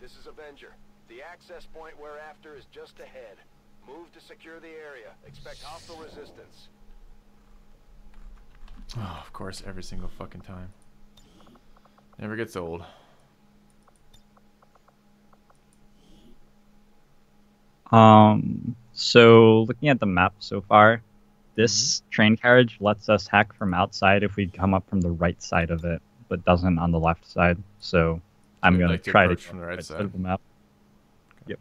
This is Avenger. The access point we're after is just ahead. Move to secure the area. Expect hostile resistance. Oh, of course, every single fucking time. Never gets old. So looking at the map so far, this train carriage lets us hack from outside if we come up from the right side of it, but doesn't on the left side. So I'm going to try to approach from the right side of the map. Okay. Yep.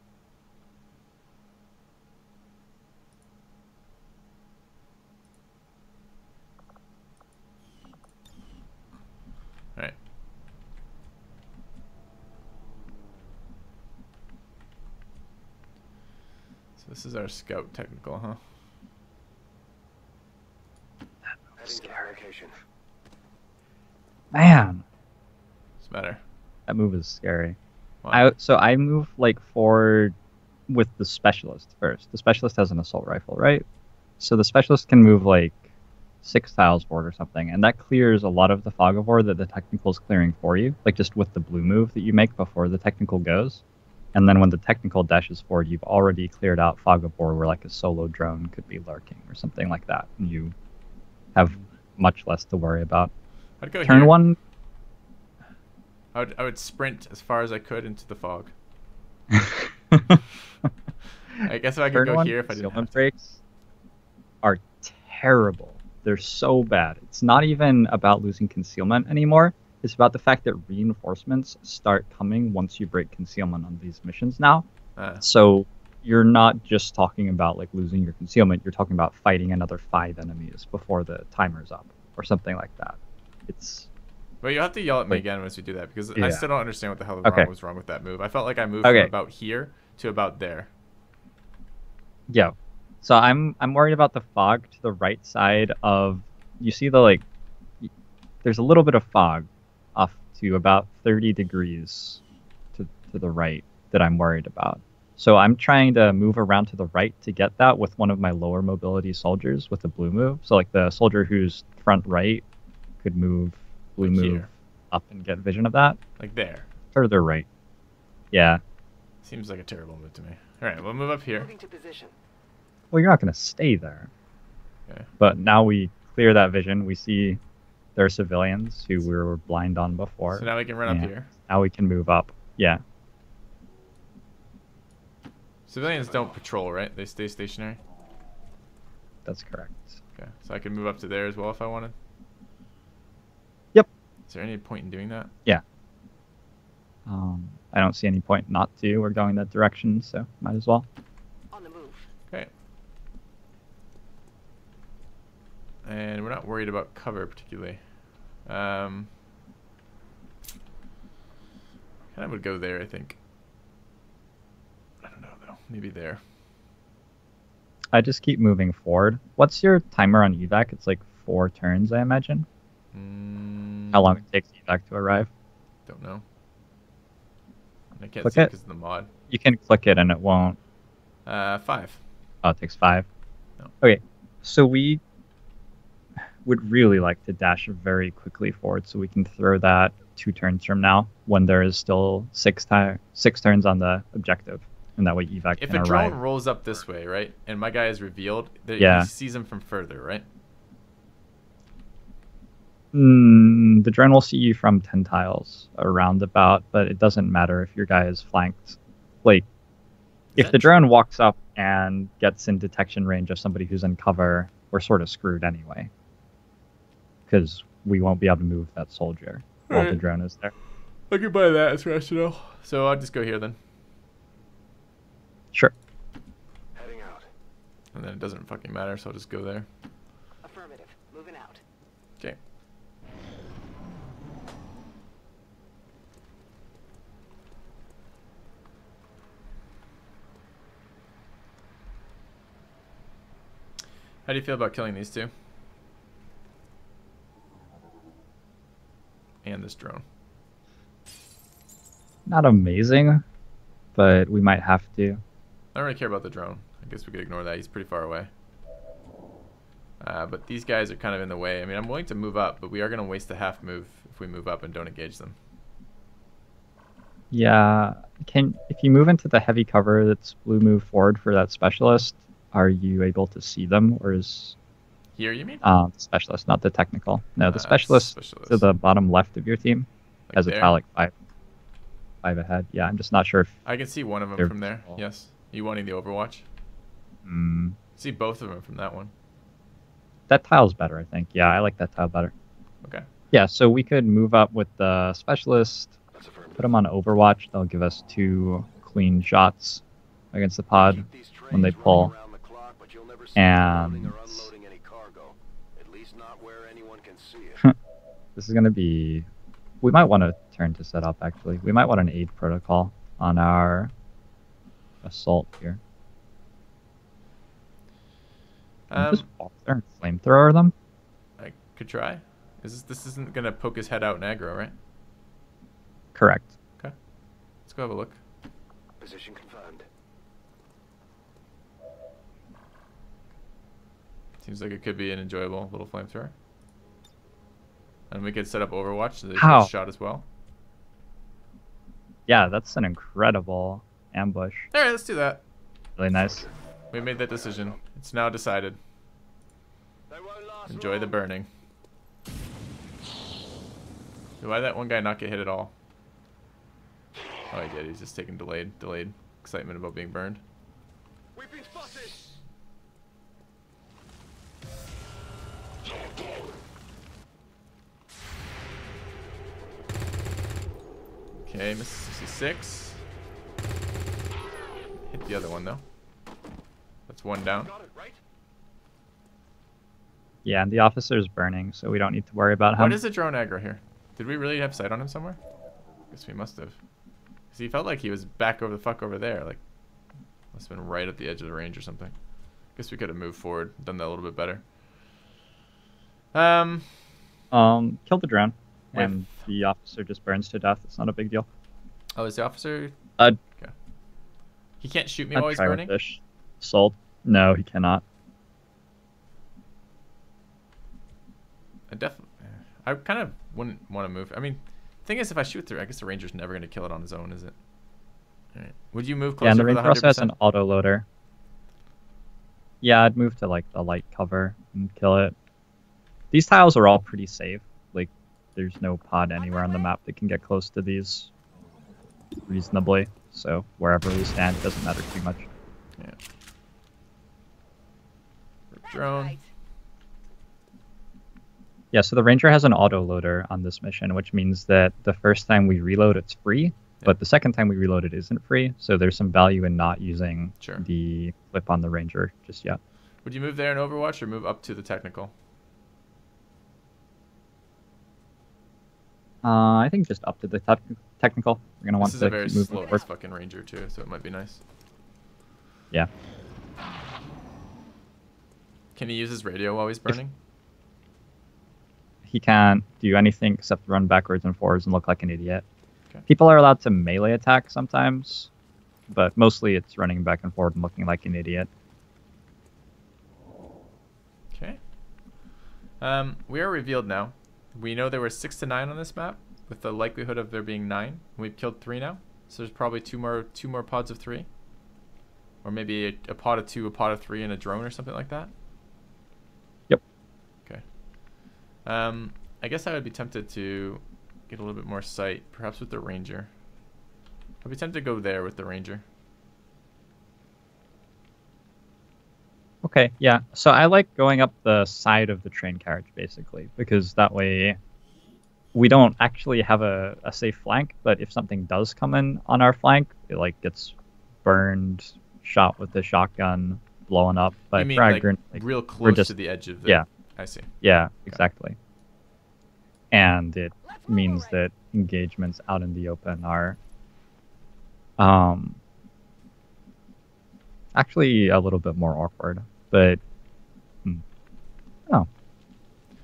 All right. So this is our scout technical, huh? Heading to location. Man, What's the matter? that move is scary. Why? So I move like forward with the specialist first. The specialist has an assault rifle, right? So the specialist can move like 6 tiles forward or something, and that clears a lot of the fog of war that the technical is clearing for you, like just with the blue move that you make before the technical goes. And then when the technical dashes forward, you've already cleared out fog of war where like a solo drone could be lurking or something like that, and you have much less to worry about. I'd go Turn here. one. I would sprint as far as I could into the fog. I guess if I could go here if I didn't have to. Breaks are terrible. They're so bad. It's not even about losing concealment anymore. It's about the fact that reinforcements start coming once you break concealment on these missions now. So you're not just talking about like losing your concealment. You're talking about fighting another 5 enemies before the timer's up or something like that. It's. But you'll have to yell at me again once we do that, because I still don't understand what the hell was wrong with that move. I felt like I moved from about here to about there. Yeah. So I'm worried about the fog to the right side of. You see the like. There's a little bit of fog off to about 30 degrees to the right that I'm worried about. So I'm trying to move around to the right to get that with one of my lower mobility soldiers with a blue move. So like the soldier who's front right could move blue like move here. Up and get vision of that. Like there. Further right. Yeah. Seems like a terrible move to me. All right, we'll move up here. Moving to position. Well, you're not going to stay there. Okay. But now we clear that vision. We see there are civilians who we were blind on before. So now we can run up here. Now we can move up. Yeah. Civilians don't patrol, right? They stay stationary? That's correct. Okay, so I can move up to there as well if I wanted? Yep. Is there any point in doing that? Yeah. I don't see any point not to. We're going that direction, so might as well. On the move. Okay. And we're not worried about cover particularly. Kind of would go there, I think. I don't know though. Maybe there. I just keep moving forward. What's your timer on evac? It's like 4 turns, I imagine. How long it takes evac to arrive? Don't know. I can't Click see it. because of the mod. You can click it and it won't. 5. Oh, it takes 5. No. Okay, so we would really like to dash very quickly forward so we can throw that 2 turns from now when there is still 6 turns on the objective, and that way evac If can a arrive. drone rolls up this way, right, and my guy is revealed, he sees him from further, right? The drone will see you from 10 tiles around about, but it doesn't matter if your guy is flanked. Like, if the drone walks up and gets in detection range of somebody who's in cover, we're sort of screwed anyway. Because we won't be able to move that soldier while the drone is there. I can buy that, it's rational. So I'll just go here then. Sure. Heading out. And then it doesn't fucking matter, so I'll just go there. Affirmative. Moving out. Okay. How do you feel about killing these 2? And this drone. Not amazing, but we might have to. I don't really care about the drone. I guess we could ignore that. He's pretty far away. But these guys are kind of in the way. I mean, I'm willing to move up, but we are going to waste a half move if we move up and don't engage them. Yeah. If you move into the heavy cover that's blue, move forward for that specialist, are you able to see them, or is Here, you mean? the specialist, not the technical? No, the specialist to the bottom left of your team like has there? a tile like five ahead. Yeah, I'm just not sure if I can see one of them from there. Yes. You wanting the Overwatch? See both of them from that one. That tile's better, I think. Yeah, I like that tile better. Okay. Yeah, so we could move up with the specialist, put them on Overwatch. They'll give us 2 clean shots against the pod when they pull. And this is going to be... We might want to turn to set up, actually. We might want an aid protocol on our assault here. Just walk there and flamethrower them? I could try. This isn't going to poke his head out in aggro, right? Correct. Okay. Let's go have a look. Position confirmed. Seems like it could be an enjoyable little flamethrower. And we could set up Overwatch so they get shot as well. Yeah, that's an incredible ambush. Alright, let's do that. Really nice. We made that decision. It's now decided. Enjoy the burning. Why did that one guy not get hit at all? Oh, he did. He's just taking delayed excitement about being burned. We've been spotted. Okay, Mr. 66. Hit the other one though. That's one down. Yeah, and the officer's burning, so we don't need to worry about him. What is the drone aggro here? Did we really have sight on him somewhere? Guess we must have. Because he felt like he was back over the fuck over there. Like, must have been right at the edge of the range or something. Guess we could have moved forward, done that a little bit better. Kill the drone, and the officer just burns to death. It's not a big deal. Oh, is the officer? Okay. He can't shoot me while he's burning? Sold. No, he cannot. I kind of wouldn't want to move. I mean, the thing is, if I shoot through, I guess the ranger's never going to kill it on his own, is it? All right. Would you move closer? Yeah, and the ranger also has an auto loader. Yeah, I'd move to like the light cover and kill it. These tiles are all pretty safe. Like, there's no pod anywhere on the map that can get close to these reasonably. So wherever we stand, it doesn't matter too much. Yeah. Drone. Yeah, so the ranger has an auto loader on this mission, which means that the first time we reload, it's free, but the second time we reload, it isn't free. So there's some value in not using the clip on the ranger just yet. Would you move there in Overwatch or move up to the technical? I think just up to the technical. We're gonna want to keep moving. This is a very slow fucking ranger too, so it might be nice. Yeah. Can he use his radio while he's burning? He can't do anything except run backwards and forwards and look like an idiot. Okay. People are allowed to melee attack sometimes, but mostly it's running back and forward and looking like an idiot. Okay. We are revealed now. We know there were 6 to 9 on this map, with the likelihood of there being 9. We've killed 3 now, so there's probably two more pods of 3, or maybe a pod of 2, a pod of 3, and a drone or something like that. Yep. Okay. I guess I would be tempted to get a little bit more sight, perhaps with the ranger. I'd be tempted to go there with the ranger. Okay, yeah. So I like going up the side of the train carriage, basically, because that way we don't actually have a safe flank, but if something does come in on our flank, it like gets burned, shot with the shotgun, blown up. But you mean like real close to the edge of the... Yeah. I see. Yeah, exactly. And it means that engagements out in the open are actually a little bit more awkward, but oh.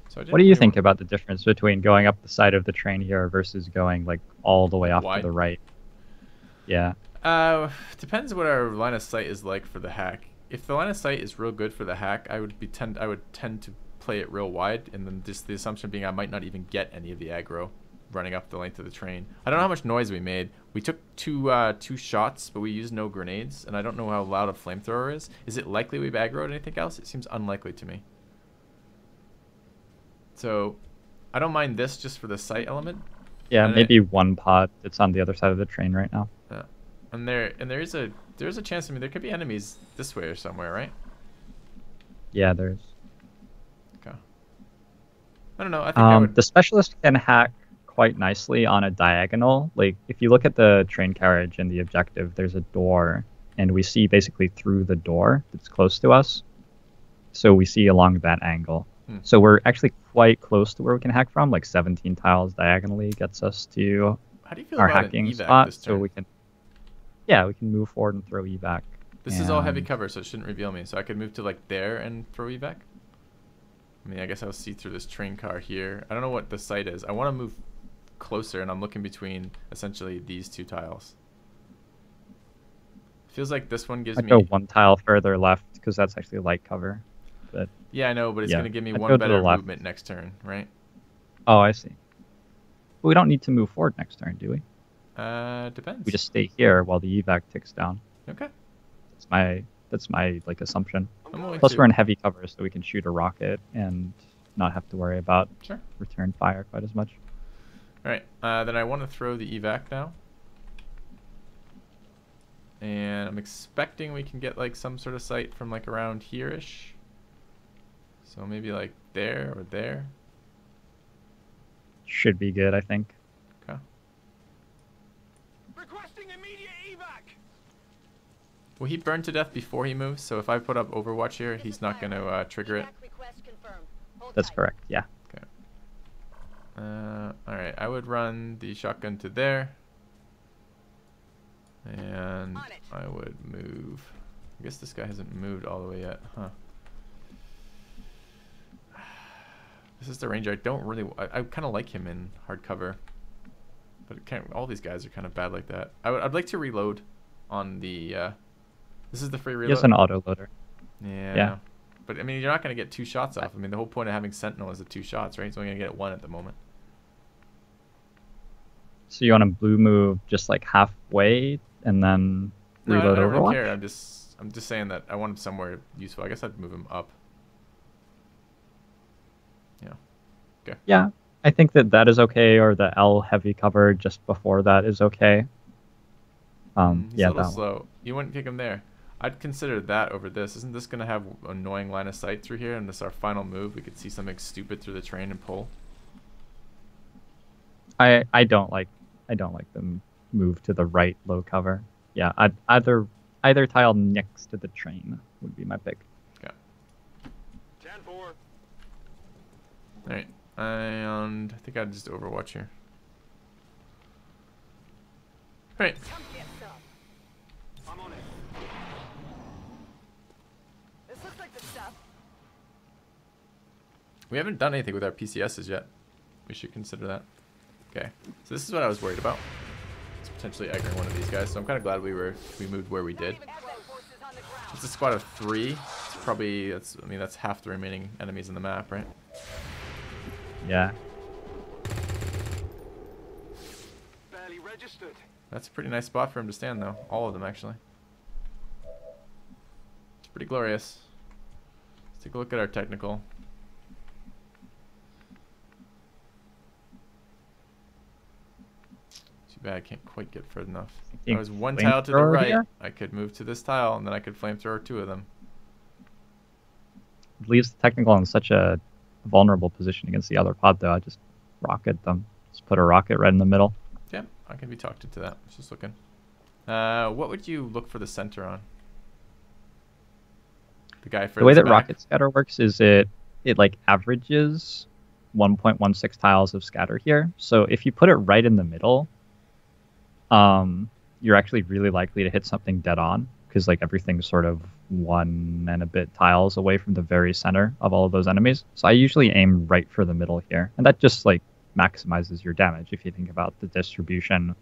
So what do you think about the difference between going up the side of the train here versus going like all the way off to the right? Yeah. Depends what our line of sight is like for the hack. If the line of sight is real good for the hack, I would tend to play it real wide, and then just the assumption being I might not even get any of the aggro running up the length of the train. I don't know how much noise we made. We took two shots, but we used no grenades, and I don't know how loud a flamethrower is. Is it likely we've aggroed anything else? It seems unlikely to me. So, I don't mind this just for the sight element. Yeah, And maybe one pod that's on the other side of the train right now. And there's a chance. I mean, there could be enemies this way or somewhere, right? Yeah, there's. Okay. I don't know. I think I would. The specialist can hack quite nicely on a diagonal. Like, if you look at the train carriage and the objective, there's a door, and we see basically through the door that's close to us. So we see along that angle. So we're actually quite close to where we can hack from. Like 17 tiles diagonally gets us to How do you feel our about hacking an evac spot. this So turn? we can, yeah, we can move forward and throw evac. This is all heavy cover, so it shouldn't reveal me. So I could move to like there and throw evac. I mean, I guess I'll see through this train car here. I don't know what the site is. I want to move closer, and I'm looking between essentially these two tiles. Feels like this one gives I'd me... go one tile further left because that's actually light cover. But yeah, I know, but it's yeah, going to give me I'd one go to the better left. movement next turn, right? Oh, I see. But we don't need to move forward next turn, do we? Depends. We just stay here while the evac ticks down. Okay. That's my like assumption. I'm willing Plus to. we're in heavy cover, so we can shoot a rocket and not have to worry about Sure. return fire quite as much. All right. Then I want to throw the evac now. And I'm expecting we can get like some sort of sight from like around here-ish. So maybe like there or there. Should be good, I think. Okay. Requesting immediate evac. Well, he burned to death before he moves, so if I put up Overwatch here, he's not going to trigger it. That's correct, yeah. Okay. Alright, I would run the shotgun to there. And I would move. I guess this guy hasn't moved all the way yet, huh? This is the ranger. I don't really... I kind of like him in hardcover. But it can't, all these guys are kind of bad like that. I'd like to reload on the... this is the free reload? He has an autoloader. Yeah. But, I mean, you're not going to get two shots off. I mean, the whole point of having Sentinel is the two shots, right? He's only going to get one at the moment. So you want to blue move just like halfway and then No, reload I don't Overwatch? really care. I'm just saying that I want him somewhere useful. I guess I'd move him up. Yeah. Okay. Yeah, I think that is okay, or the L heavy cover just before that is okay. He's Yeah, a little that slow. one. You wouldn't kick him there. I'd consider that over this. Isn't this going to have annoying line of sight through here? And this is our final move. We could see something stupid through the train and pull. I don't like the move to the right low cover. Yeah, either tile next to the train would be my pick. Okay. 10-4. Alright. And I think I'd just Overwatch here. Alright. I'm on it. This looks like the stuff. We haven't done anything with our PCSs yet. We should consider that. Okay. So this is what I was worried about. It's potentially aggroing one of these guys. So I'm kind of glad we moved where we did. It's a squad of 3. It's probably that's half the remaining enemies in the map, right? Yeah. Barely registered. That's a pretty nice spot for him to stand, though. All of them, actually. It's pretty glorious. Let's take a look at our technical. Too bad I can't quite get further enough. If I was one tile to the Flamethrower right, here? I could move to this tile, and then I could flamethrower 2 of them. It leaves the technical in such a vulnerable position against the other pod, though. I just rocket them. Just put a rocket right in the middle. Yeah, I can be talked into that. I was just looking. What would you look for the center on? The guy for The way that back? rocket scatter works is it like averages 1.16 tiles of scatter here. So if you put it right in the middle, you're actually really likely to hit something dead on, because like everything's sort of 1 and a bit tiles away from the very center of all of those enemies. So I usually aim right for the middle here, and that just like maximizes your damage if you think about the distribution,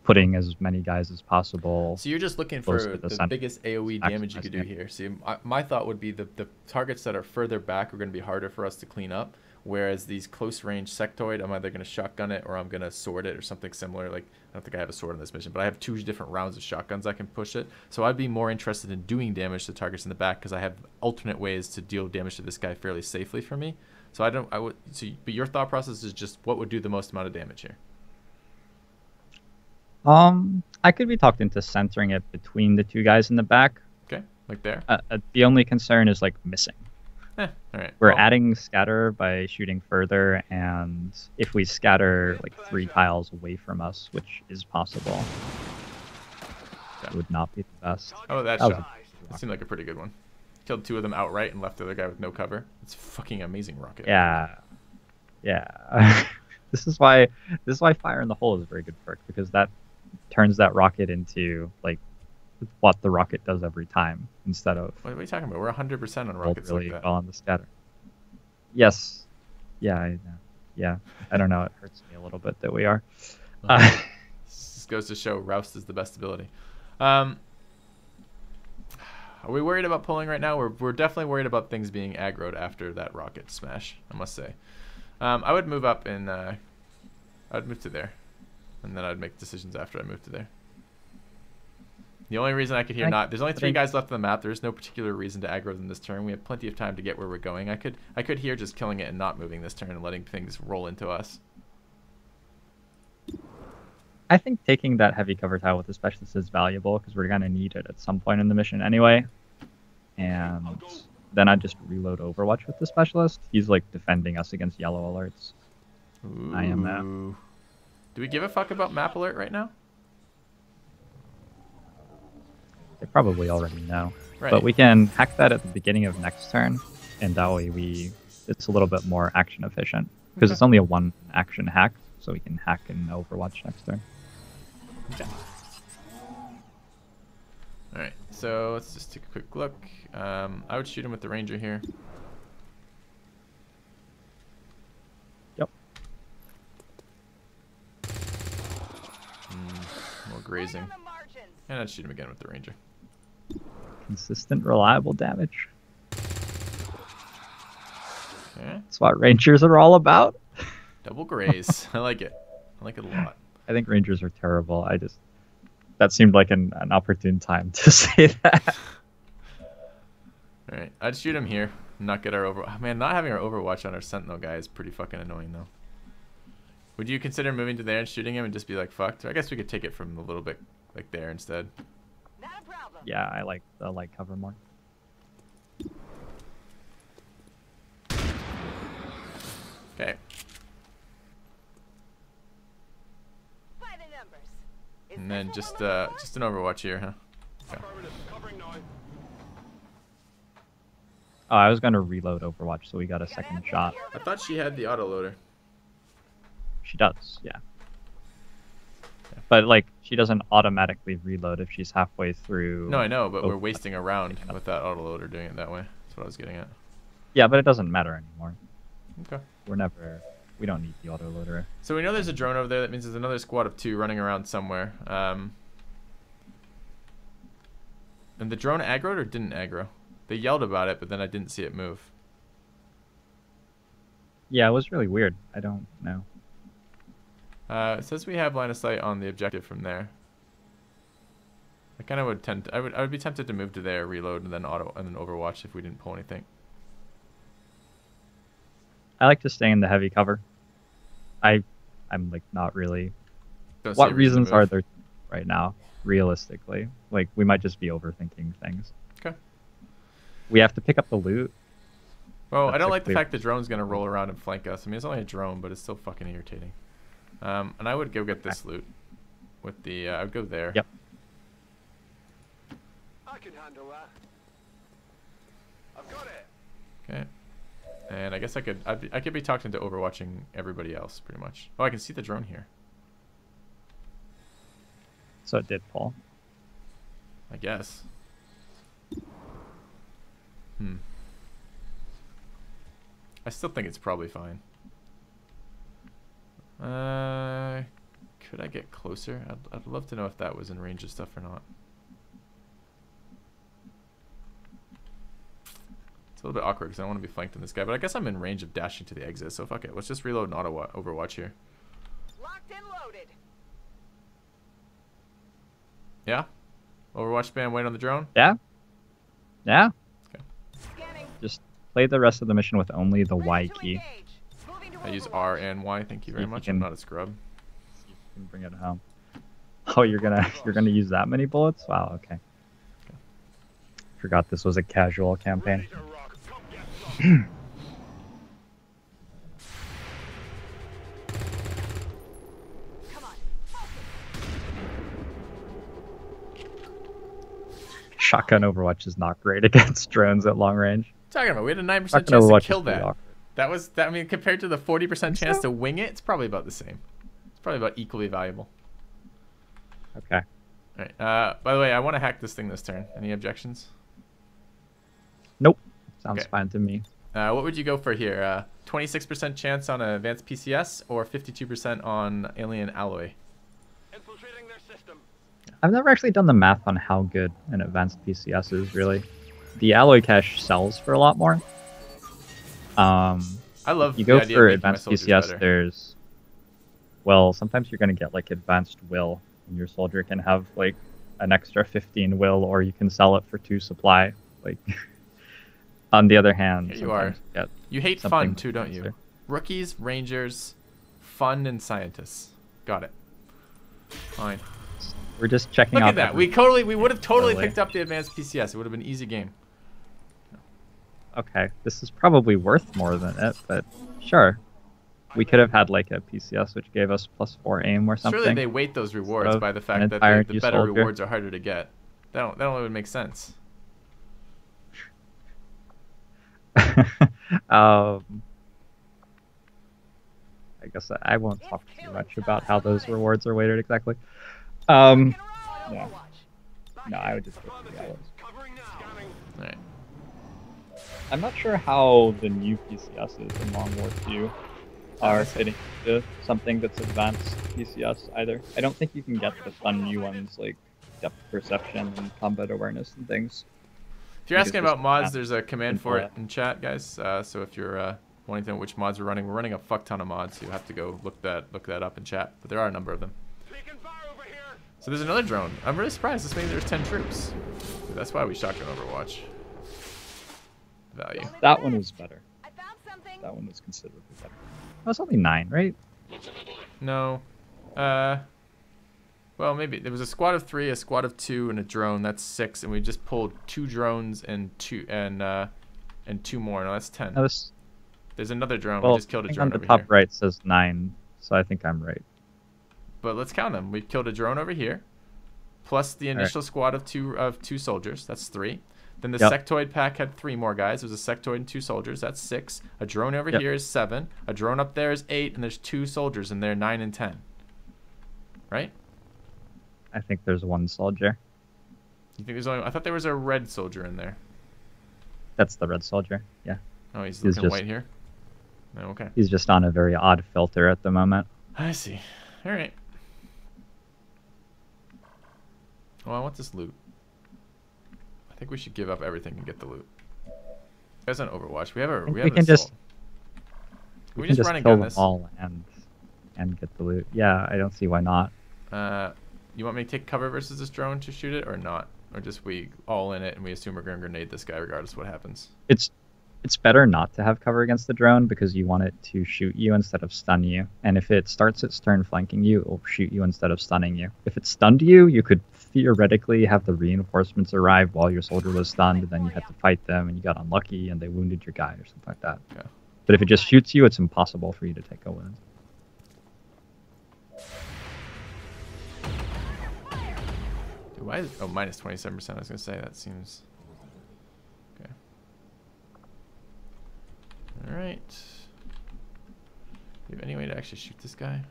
putting as many guys as possible. So you're just looking for close to the the center. biggest AoE damage you could do Maximizing it. here. See, my thought would be the targets that are further back are going to be harder for us to clean up, Whereas these close range sectoid, I'm either going to shotgun it or I'm going to sword it or something similar. Like, I don't think I have a sword in this mission, but I have 2 different rounds of shotguns I can push it. So I'd be more interested in doing damage to targets in the back because I have alternate ways to deal damage to this guy fairly safely for me. So but your thought process is just what would do the most amount of damage here? I could be talked into centering it between the 2 guys in the back. Okay, like there. The only concern is like missing. All right. We're adding scatter by shooting further, and if we scatter like 3 tiles away from us, which is possible, that would not be the best. Oh, that seemed like a pretty good one. Killed 2 of them outright and left the other guy with no cover. It's a fucking amazing rocket. Yeah. This is why fire in the hole is a very good perk, because that turns that rocket into like what the rocket does every time instead of. What are you talking about? We're 100% on rockets really like that. Well on the scatter. Yes. Yeah. I don't know. It hurts me a little bit that we are. This goes to show Roust is the best ability. Are we worried about pulling right now? We're definitely worried about things being aggroed after that rocket smash, I must say. I would move up and I'd move to there. And then I'd make decisions after I move to there. The only reason I could hear there's only 3 guys left on the map. There's no particular reason to aggro them this turn. We have plenty of time to get where we're going. I could hear just killing it and not moving this turn and letting things roll into us. I think taking that heavy cover tile with the specialist is valuable because we're gonna need it at some point in the mission anyway. And then I'd just reload Overwatch with the specialist. He's like defending us against yellow alerts. Ooh. I am that. Do we give a fuck about map alert right now? They probably already know. Right. But we can hack that at the beginning of next turn, and that way it's a little bit more action efficient. Because it's only a 1 action hack, so we can hack in Overwatch next turn. Okay. Alright, so let's just take a quick look. I would shoot him with the Ranger here. Yep. More grazing. And I'd shoot him again with the Ranger. Consistent, reliable damage. Okay. That's what Rangers are all about. Double graze. I like it. I like it a lot. I think Rangers are terrible. That seemed like an opportune time to say that. Alright, I'd shoot him here. Not get our man, not having our Overwatch on our Sentinel guy is pretty fucking annoying though. Would you consider moving to there and shooting him and just be like, fucked? I guess we could take it from a little bit like there instead. Not a problem. Yeah, I like the light cover more. Okay. By the numbers. And then just an Overwatch here, huh? Okay. Oh, I was gonna reload Overwatch, so we got a second shot. I thought she had the autoloader. She does, yeah. But like, she doesn't automatically reload if she's halfway through. No, I know, but we're wasting a round with that autoloader doing it that way. That's what I was getting at. Yeah, but it doesn't matter anymore. Okay. We don't need the autoloader. So we know there's a drone over there. That means there's another squad of 2 running around somewhere. And the drone aggroed or didn't aggro? They yelled about it, but then I didn't see it move. Yeah, it was really weird. I don't know. It says we have line of sight on the objective from there. I kind of would I would be tempted to move to there, reload, and then Overwatch if we didn't pull anything. I like to stay in the heavy cover. I'm like not really. Don't What see a reason reasons to are move. there right now? Realistically, like we might just be overthinking things. Okay. We have to pick up the loot. Well, I That's don't a like the clear- fact the drone's gonna roll around and flank us. I mean, it's only a drone, but it's still fucking irritating. And I would go get this loot with the. I would go there. Yep. I can handle that. I've got it. Okay. And I guess I could be talking to overwatching everybody else pretty much. Oh, I can see the drone here. So it did pull. I guess. I still think it's probably fine. Could I get closer? I'd love to know if that was in range of stuff or not. It's a little bit awkward because I don't want to be flanked in this guy, but I guess I'm in range of dashing to the exit, so fuck it. Let's just reload and auto Overwatch here. Locked and loaded. Yeah? Overwatch spam, wait on the drone? Yeah. Yeah. Okay. Scanning. Just play the rest of the mission with only the Y Ready to key. engage. Moving to I use Overwatch. R and Y, thank you very If you much. can- I'm not a scrub. You can bring it home. Oh, you're gonna use that many bullets? Wow. Okay. Forgot this was a casual campaign. Come on. Focus. Shotgun Overwatch is not great against drones at long range. Talking about, we had a 9% chance Shotgun to Overwatch kill is pretty that. awkward. That was that. I mean, compared to the 40% chance so. to wing it, it's probably about the same. It's probably about equally valuable. Okay. All right. By the way, I want to hack this thing this turn. Any objections? Nope. Sounds Okay. fine to me. What would you go for here? 26% chance on an advanced PCS or 52% on alien alloy? Infiltrating their system. I've never actually done the math on how good an advanced PCS is, really. The alloy cache sells for a lot more. I love You the go idea for of making my advanced soldiers PCS, better. there's... Well, sometimes you're going to get, like, advanced will, and your soldier can have, like, an extra 15 will, or you can sell it for 2 supply. Like, on the other hand, Here you are. sometimes you get You hate something fun too, don't you? faster. Rookies, rangers, fun, and scientists. Got it. Fine. We're just checking Look out at that. We would have totally picked up the advanced PCS. It would have been an easy game. Okay, this is probably worth more than it, but sure. We could have had like a PCS which gave us +4 aim or something. Surely they weight those rewards of by the an fact that entire the new better soldier. rewards are harder to get. That don't even make sense. I guess I won't talk too much about how those rewards are weighted exactly. Gonna roll. Yeah. Overwatch. No, I would just go for the alloys. Covering now. Scanning. All right. I'm not sure how the new PCSs in Long War 2 are fitting into something that's advanced PCS either. I don't think you can get the fun new ones like depth perception and combat awareness and things. If you're I think asking it's about just mods, that there's a command for it simple. in chat, guys. So if you're wanting to know which mods we're running a fuck ton of mods. You have to go look that up in chat. But there are a number of them. Taking fire over here. So there's another drone. I'm really surprised. This means there's 10 troops. That's why we shotgun Overwatch. Value. That one was better. I found something. That one was considerably better. That was only 9, right? No. Well, maybe there was a squad of 3, a squad of 2, and a drone. That's 6, and we just pulled 2 drones and 2 more. No, that's 10. No, this, There's another drone. well, We just killed a thing drone on the over top here. right says 9, so I think I'm right. But let's count them. We killed a drone over here, plus the right. initial squad of two soldiers. That's 3. Then the Yep. sectoid pack had 3 more guys. There's a sectoid and 2 soldiers. That's 6. A drone over Yep. here is 7. A drone up there is 8, and there's 2 soldiers in there, 9 and 10. Right? I think there's 1 soldier. You think there's only? I thought there was a red soldier in there. That's the red soldier. Yeah. Oh, he's He's looking just- white here. Oh, okay. He's just on a very odd filter at the moment. I see. All right. Well, I want this loot. I think we should give up everything and get the loot. Guys on Overwatch, we have a think we we have can an just- assault. We we can just just run and kill gun them this? all and get the loot. Yeah, I don't see why not. You want me to take cover versus this drone to shoot it or not? Or just we all in it and we assume we're going to grenade this guy regardless of what happens? It's better not to have cover against the drone because you want it to shoot you instead of stun you. And if it starts its turn flanking you, it will shoot you instead of stunning you. If it stunned you, you could theoretically have the reinforcements arrive while your soldier was stunned, and then you had to fight them and you got unlucky and they wounded your guy or something like that. Okay. But if it just shoots you, it's impossible for you to take a wound. Dude, why is, oh, minus 27%. I was going to say, that seems... Okay. Alright. Do you have any way to actually shoot this guy?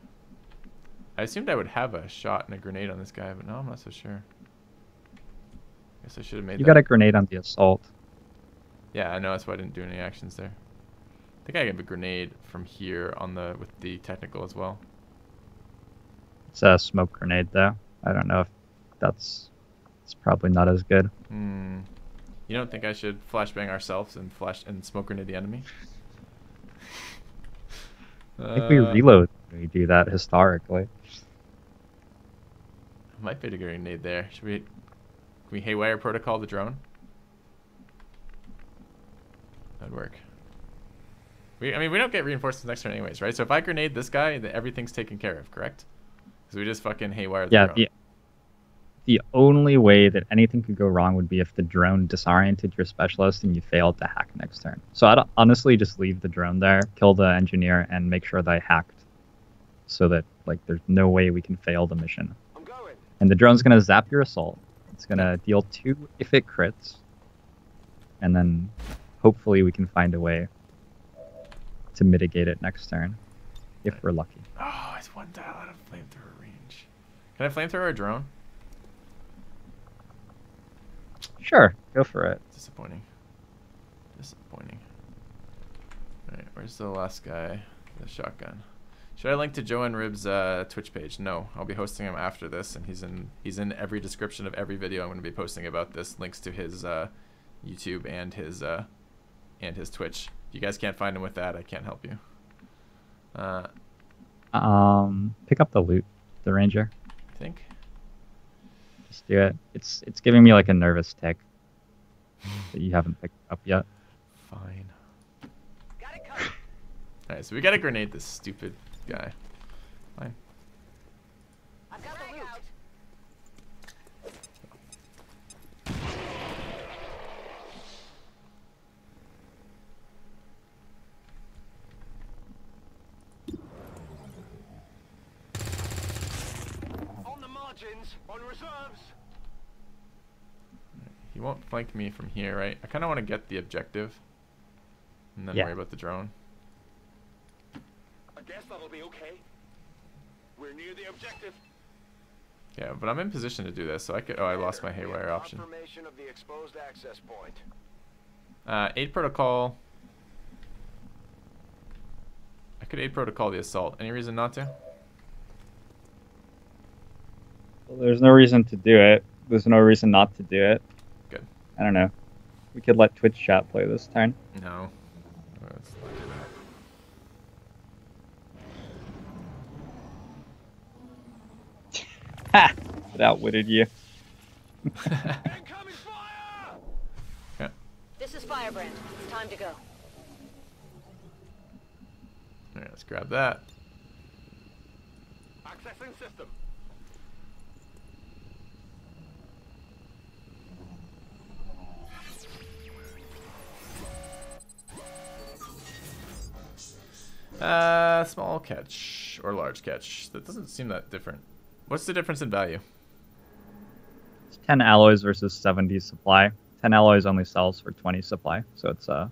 I assumed I would have a shot and a grenade on this guy, but no, I'm not so sure. Guess I should have made You that. got a grenade on the assault. Yeah, I know, that's why I didn't do any actions there. I think I have a grenade from here on the with the technical as well. It's a smoke grenade though. I don't know if it's probably not as good. Hmm. You don't think I should flashbang ourselves and smoke grenade the enemy? I think we reload when we do that historically. Might be a grenade there. Can we haywire protocol the drone? That'd work. I mean, we don't get reinforcements next turn anyways, right? So if I grenade this guy, then everything's taken care of, correct? Because we just fucking haywire the drone. The only way that anything could go wrong would be if the drone disoriented your specialist and you failed to hack next turn. So I'd honestly just leave the drone there, kill the engineer, and make sure that I hacked, so that like there's no way we can fail the mission. I'm going. And the drone's gonna zap your assault. It's gonna deal 2 if it crits, and then hopefully we can find a way to mitigate it next turn, if we're lucky. Oh, it's 1 dial out of flamethrower range. Can I flamethrower a drone? Sure, go for it. Disappointing. Disappointing. Alright, where's the last guy? The shotgun. Should I link to JoINrbs' Twitch page? No, I'll be hosting him after this, and he's in every description of every video I'm going to be posting about this. Links to his YouTube and his Twitch. If you guys can't find him with that, I can't help you. Pick up the loot, the ranger. I think. Just do it. It's giving me like a nervous tick that you haven't picked up yet. Fine. Got it covered. Alright, so we gotta grenade this stupid guy. Fine. I've got the loot. On the margins, on reserves. He won't flank me from here, right? I kind of want to get the objective and then Yeah. worry about the drone. I guess that'll be okay. We're near the objective. Yeah, but I'm in position to do this, so I could. Oh, I lost my We have haywire option. confirmation of the exposed access point. 8 protocol. I could 8 protocol the assault. Any reason not to? Well, there's no reason to do it. There's no reason not to do it. Good. I don't know. We could let Twitch chat play this turn. No. Let's not do Ha! It outwitted you. that. Incoming fire! Yeah. This is Firebrand. It's time to go. Alright, let's grab that. Accessing system. Small catch or large catch. That doesn't seem that different. What's the difference in value? It's 10 alloys versus 70 supply. 10 alloys only sells for 20 supply, so it's a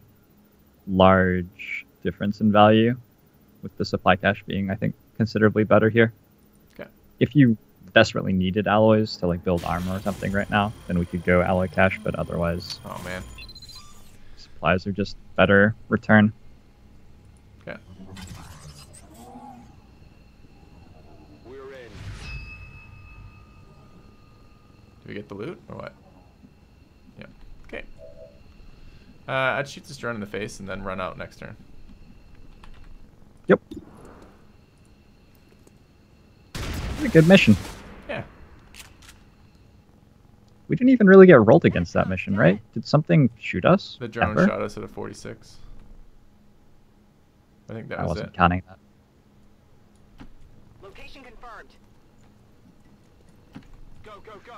large difference in value, with the supply cache being, I think, considerably better here. Okay. If you desperately needed alloys to like build armor or something right now, then we could go alloy cache, but otherwise Oh man. supplies are just better return. Okay. We're in. Do we get the loot or what? Yeah. Okay. I'd shoot this drone in the face and then run out next turn. Yep. A good mission. Yeah. We didn't even really get rolled against that mission, right? Did something shoot us? The drone ever? shot us at a 46. I think that I was wasn't it. counting that. Location confirmed. Go, go, go.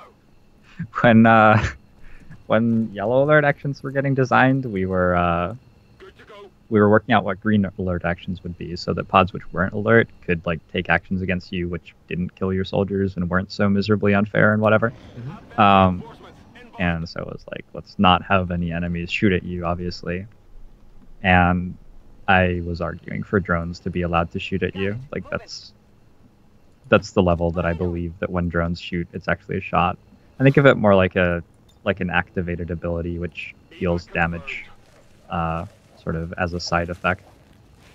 When yellow alert actions were getting designed, we were Good to go. working out what green alert actions would be, so that pods which weren't alert could like take actions against you which didn't kill your soldiers and weren't so miserably unfair and whatever. Reinforcements inbound. And so it was like, let's not have any enemies shoot at you, obviously. And I was arguing for drones to be allowed to shoot at you. Like that's the level that I believe that when drones shoot, it's actually a shot. I think of it more like an activated ability which deals damage, sort of as a side effect.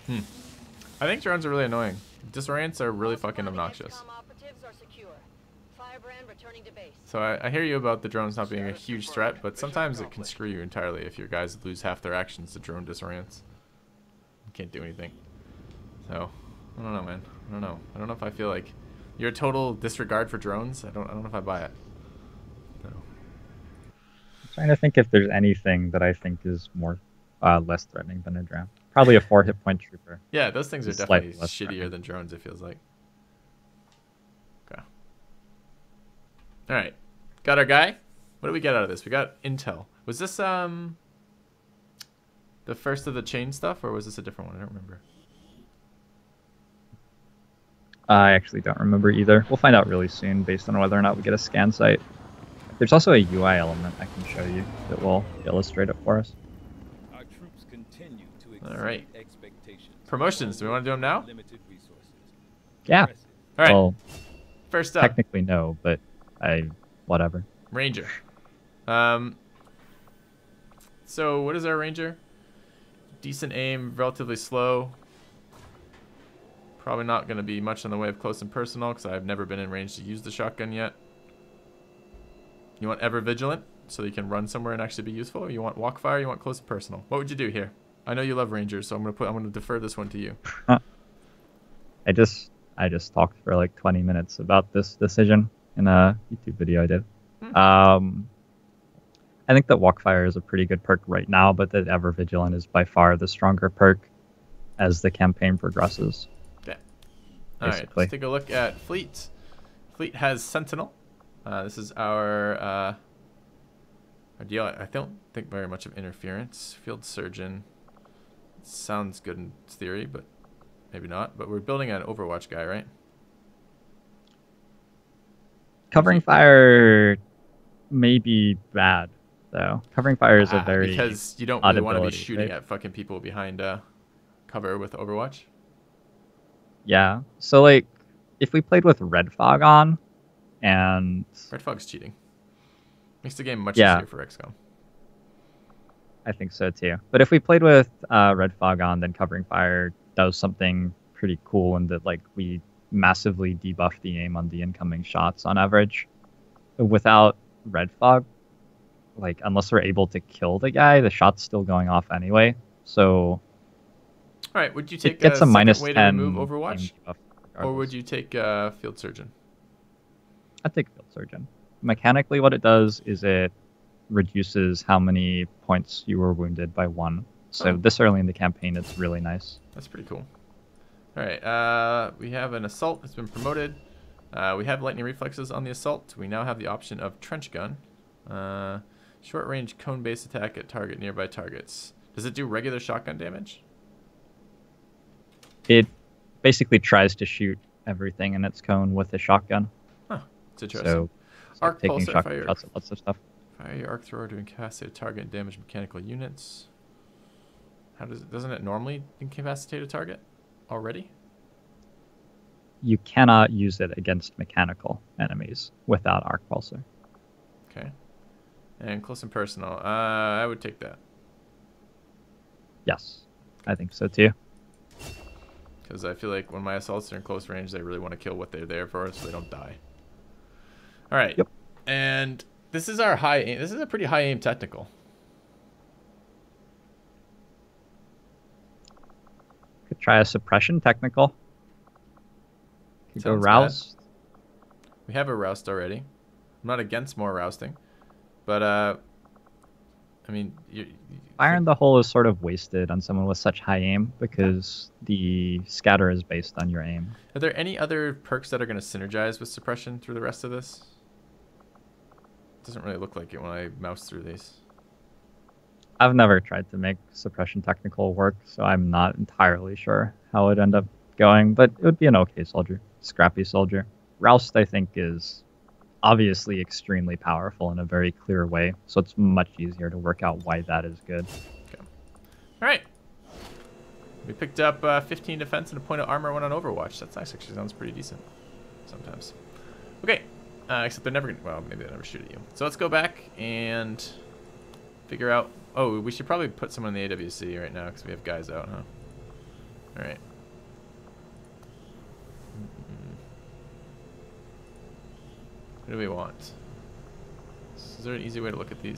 I think drones are really annoying. Disorients are really fucking obnoxious. Xcom operatives are secure. Firebrand returning to base. So I hear you about the drones not being a huge threat, but sometimes it can screw you entirely if your guys lose half their actions. The drone disorients. You can't do anything. So I don't know, man. I don't know. I don't know if I feel like you're a total disregard for drones. I don't know if I buy it. No. I'm trying to think if there's anything that I think is more less threatening than a drone. Probably a 4 hit point trooper. Yeah, those things are It's definitely slightly less shittier threatening. than drones, it feels like. Okay. Alright. Got our guy. What do we get out of this? We got intel. Was this the first of the chain stuff, or was this a different one? I don't remember. I actually don't remember either. We'll find out really soon based on whether or not we get a scan site. There's also a UI element I can show you that will illustrate it for us. Our troops continue to exceed Alright. expectations. Promotions. Do we want to do them now? Limited resources. Yeah. Impressive. Alright. Well, First up. technically no, but whatever. Ranger. So what is our Ranger? Decent aim, relatively slow. Probably not going to be much in the way of close and personal because I've never been in range to use the shotgun yet. You want ever vigilant so you can run somewhere and actually be useful? Or you want walk fire? You want close and personal? What would you do here? I know you love Rangers, so I'm gonna defer this one to you. I just talked for like 20 minutes about this decision in a YouTube video I did. I think that Walkfire is a pretty good perk right now, but that Ever Vigilant is by far the stronger perk as the campaign progresses. Okay. All right, Basically. let's take a look at Fleet. Fleet has Sentinel. This is our deal. I don't think very much of interference. Field Surgeon. Sounds good in theory, but maybe not. But we're building an Overwatch guy, right? Covering fire may be bad, though. Covering fire is a very because you don't really want to be ability, shooting right? at fucking people behind cover with Overwatch. Yeah. So like, if we played with Red Fog on, and Red Fog's cheating. Makes the game much Yeah. easier for XCOM. I think so too. But if we played with Red Fog on, then Covering Fire does something pretty cool in that like we massively debuff the aim on the incoming shots on average. Without Red Fog, like unless we're able to kill the guy, the shot's still going off anyway. So All right, would you take it gets a second minus way 10 to remove Overwatch, aim debuff or would regardless. you take Field Surgeon? I'd take Field Surgeon. Mechanically, what it does is it reduces how many points you were wounded by 1. So Oh. this early in the campaign, it's really nice. That's pretty cool. All right, we have an Assault that's been promoted. We have Lightning Reflexes on the Assault. We now have the option of Trench Gun. Short range cone-based attack at target nearby targets. Does it do regular shotgun damage? It basically tries to shoot everything in its cone with a shotgun. Huh, it's interesting. So it's like Arc taking pulsar, shotgun fire. shots at lots of stuff. Fire your arc thrower to incapacitate a target and damage mechanical units. How doesn't it normally incapacitate a target already? You cannot use it against mechanical enemies without Arc Pulsar. Okay. And close and personal. I would take that. Yes, I think so too. Because I feel like when my assaults are in close range, they really want to kill what they're there for so they don't die. All right. Yep. And this is our high aim. This is a pretty high aim technical. Could try a suppression technical. Could go Sounds roused. We have a roust already. I'm not against more rousting. But, I mean... Fire in the hole is sort of wasted on someone with such high aim because the scatter is based on your aim. Are there any other perks that are going to synergize with suppression through the rest of this? Doesn't really look like it when I mouse through these. I've never tried to make suppression technical work, so I'm not entirely sure how it'd end up going, but it would be an okay soldier. Scrappy soldier. Roust, I think, is obviously extremely powerful in a very clear way, so it's much easier to work out why that is good. Okay. All right. We picked up 15 defense and a point of armor when on Overwatch. That's nice. Actually sounds pretty decent sometimes. Okay. Except they're never going to... Well, maybe they'll never shoot at you. So let's go back and figure out... Oh, we should probably put someone in the AWC right now because we have guys out, huh? All right. What do we want? Is there an easy way to look at these?